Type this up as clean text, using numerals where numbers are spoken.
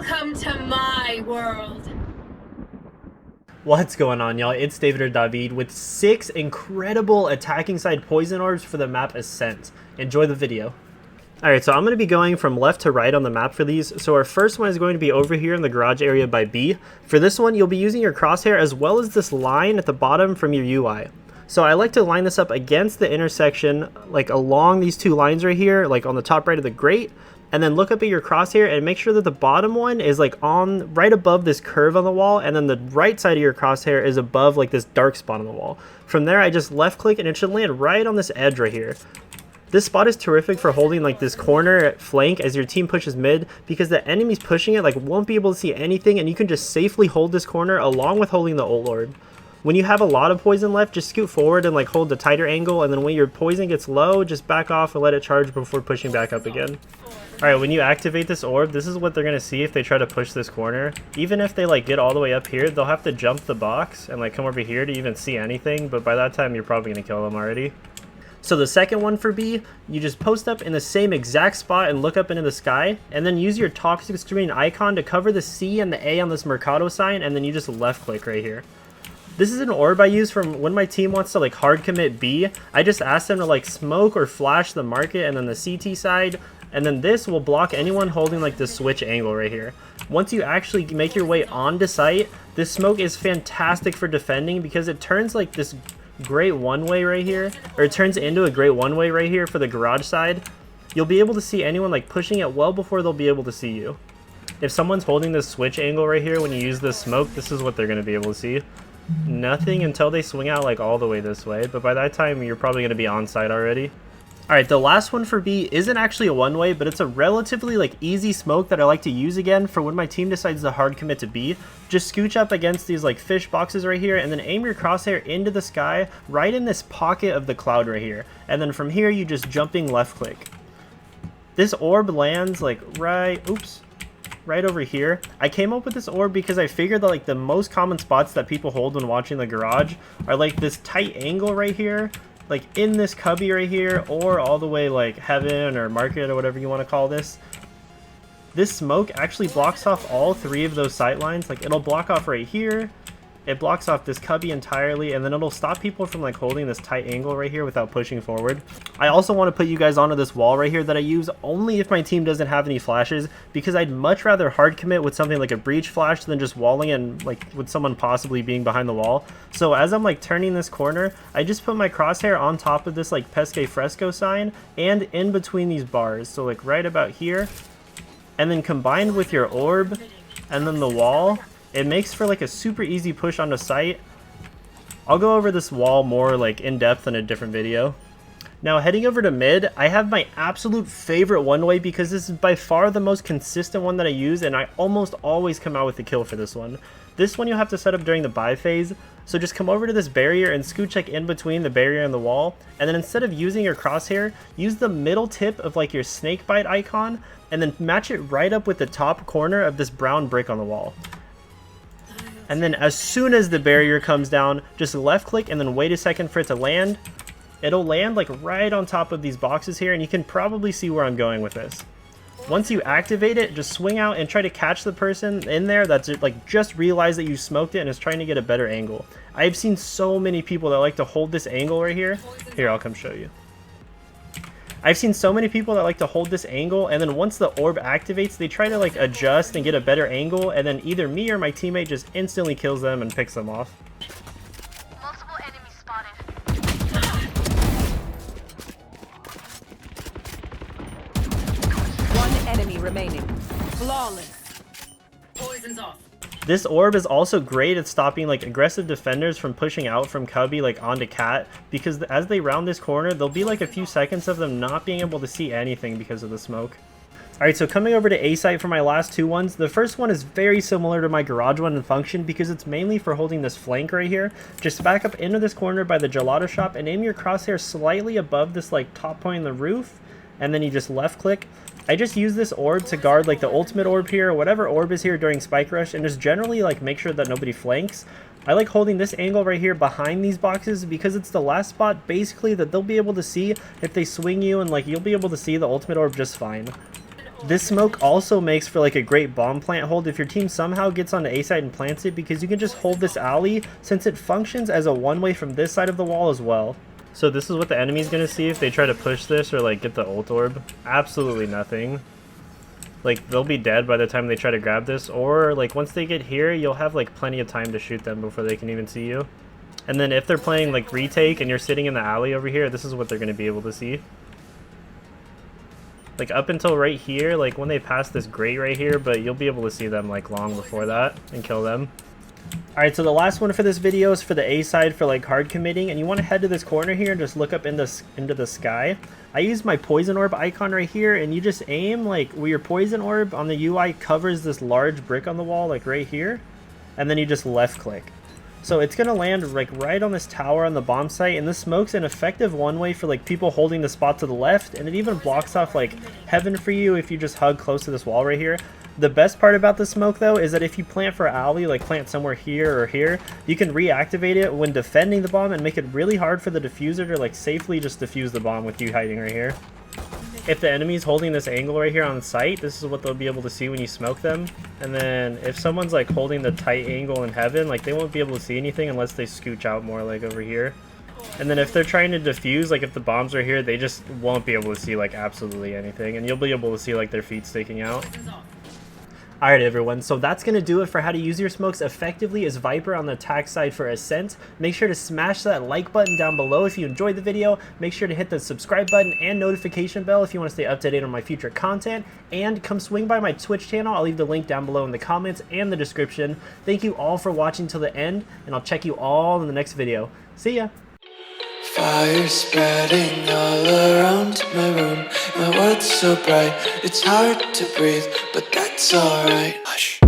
Welcome to my world. What's going on, y'all? It's David or Dawhveed with 6 incredible attacking side poison orbs for the map Ascent. Enjoy the video. Alright, so I'm going to be going from left to right on the map for these. So our first one is going to be over here in the garage area by B. For this one, you'll be using your crosshair as well as this line at the bottom from your UI. So I like to line this up against the intersection, like along these two lines right here, like on the top right of the grate. And then look up at your crosshair and make sure that the bottom one is like on right above this curve on the wall, and then the right side of your crosshair is above like this dark spot on the wall. From there, I just left click and it should land right on this edge right here. This spot is terrific for holding like this corner flank as your team pushes mid, because the enemies pushing it like won't be able to see anything, and you can just safely hold this corner along with holding the ult lord. When you have a lot of poison left, just scoot forward and like hold the tighter angle, and then when your poison gets low, just back off and let it charge before pushing back up again. Alright, when you activate this orb, this is what they're going to see if they try to push this corner. Even if they like get all the way up here, they'll have to jump the box and like come over here to even see anything, but by that time you're probably going to kill them already. So the second one for B, you just post up in the same exact spot and look up into the sky, and then use your toxic screen icon to cover the C and the A on this Mercado sign, and then you just left click right here. This is an orb I use from when my team wants to like hard commit B. I just ask them to like smoke or flash the market and then the CT side, and then this will block anyone holding like the switch angle right here. Once you actually make your way onto site, this smoke is fantastic for defending because it turns like this great one-way right here, or it turns into a great one-way right here for the garage side. You'll be able to see anyone like pushing it well before they'll be able to see you. If someone's holding this switch angle right here when you use this smoke, this is what they're going to be able to see. Nothing until they swing out like all the way this way, but by that time you're probably going to be on site already. Alright, the last one for B isn't actually a one-way, but it's a relatively like easy smoke that I like to use again for when my team decides to hard commit to B. Just scooch up against these like fish boxes right here, and then aim your crosshair into the sky right in this pocket of the cloud right here. And then from here you just jumping left click. This orb lands like right over here. I came up with this orb because I figured that like the most common spots that people hold when watching the garage are like this tight angle right here, like in this cubby right here, or all the way like heaven or market or whatever you want to call this. This smoke actually blocks off all three of those sight lines. Like it'll block off right here, it blocks off this cubby entirely, and then it'll stop people from like holding this tight angle right here without pushing forward. I also want to put you guys onto this wall right here that I use only if my team doesn't have any flashes, because I'd much rather hard commit with something like a breach flash than just walling and like with someone possibly being behind the wall. So as I'm like turning this corner, I just put my crosshair on top of this like pesque fresco sign and in between these bars, so like right about here, and then combined with your orb and then the wall, it makes for like a super easy push onto site. I'll go over this wall more like in depth in a different video. Now heading over to mid, I have my absolute favorite one-way because this is by far the most consistent one that I use, and I almost always come out with the kill for this one. This one you'll have to set up during the buy phase, so just come over to this barrier and scooch like in between the barrier and the wall, and then instead of using your crosshair, use the middle tip of like your snake bite icon, and then match it right up with the top corner of this brown brick on the wall. And then as soon as the barrier comes down, just left click and then wait a second for it to land. It'll land like right on top of these boxes here, and you can probably see where I'm going with this. Once you activate it, just swing out and try to catch the person in there that's like just realized that you smoked it and is trying to get a better angle. I've seen so many people that like to hold this angle right here. Here, I'll come show you. I've seen so many people that like to hold this angle, and then once the orb activates, they try to like adjust and get a better angle, and then either me or my teammate just instantly kills them and picks them off. Multiple enemies spotted. One enemy remaining. Flawless. Poison's off. This orb is also great at stopping like aggressive defenders from pushing out from cubby like onto cat, because as they round this corner, there'll be like a few seconds of them not being able to see anything because of the smoke. Alright, so coming over to A site for my last two ones, the first one is very similar to my garage one in function because it's mainly for holding this flank right here. Just back up into this corner by the gelato shop and aim your crosshair slightly above this like top point in the roof, and then you just left click. I just use this orb to guard like the ultimate orb here, or whatever orb is here during spike rush, and just generally like make sure that nobody flanks. I like holding this angle right here behind these boxes because it's the last spot basically that they'll be able to see if they swing you, and like you'll be able to see the ultimate orb just fine. This smoke also makes for like a great bomb plant hold if your team somehow gets onto A side and plants it, because you can just hold this alley since it functions as a one-way from this side of the wall as well. So this is what the enemy's gonna see if they try to push this or like get the ult orb. Absolutely nothing. Like they'll be dead by the time they try to grab this, or like once they get here you'll have like plenty of time to shoot them before they can even see you. And then if they're playing like retake and you're sitting in the alley over here, this is what they're gonna be able to see. Like up until right here, like when they pass this grate right here, but you'll be able to see them like long before that and kill them. Alright, so the last one for this video is for the A side for like hard committing, and you want to head to this corner here and just look up into the sky. I use my poison orb icon right here, and you just aim like where your poison orb on the UI covers this large brick on the wall, like right here, and then you just left click. So it's going to land like right on this tower on the bomb site, and this smoke's an effective one-way for like people holding the spot to the left, and it even blocks off like heaven for you if you just hug close to this wall right here. The best part about the smoke though is that if you plant for alley, like plant somewhere here or here, you can reactivate it when defending the bomb and make it really hard for the diffuser to like safely just defuse the bomb with you hiding right here. If the enemy's holding this angle right here on site, this is what they'll be able to see when you smoke them. And then if someone's like holding the tight angle in heaven, like they won't be able to see anything unless they scooch out more like over here. And then if they're trying to defuse, like if the bombs are here, they just won't be able to see like absolutely anything, and you'll be able to see like their feet sticking out. Alright everyone, so that's going to do it for how to use your smokes effectively as Viper on the attack side for Ascent. Make sure to smash that like button down below if you enjoyed the video. Make sure to hit the subscribe button and notification bell if you want to stay up to date on my future content. And come swing by my Twitch channel. I'll leave the link down below in the comments and the description. Thank you all for watching till the end, and I'll check you all in the next video. See ya! Fire spreading all around my room. My world's so bright, it's hard to breathe, but that's alright. Hush.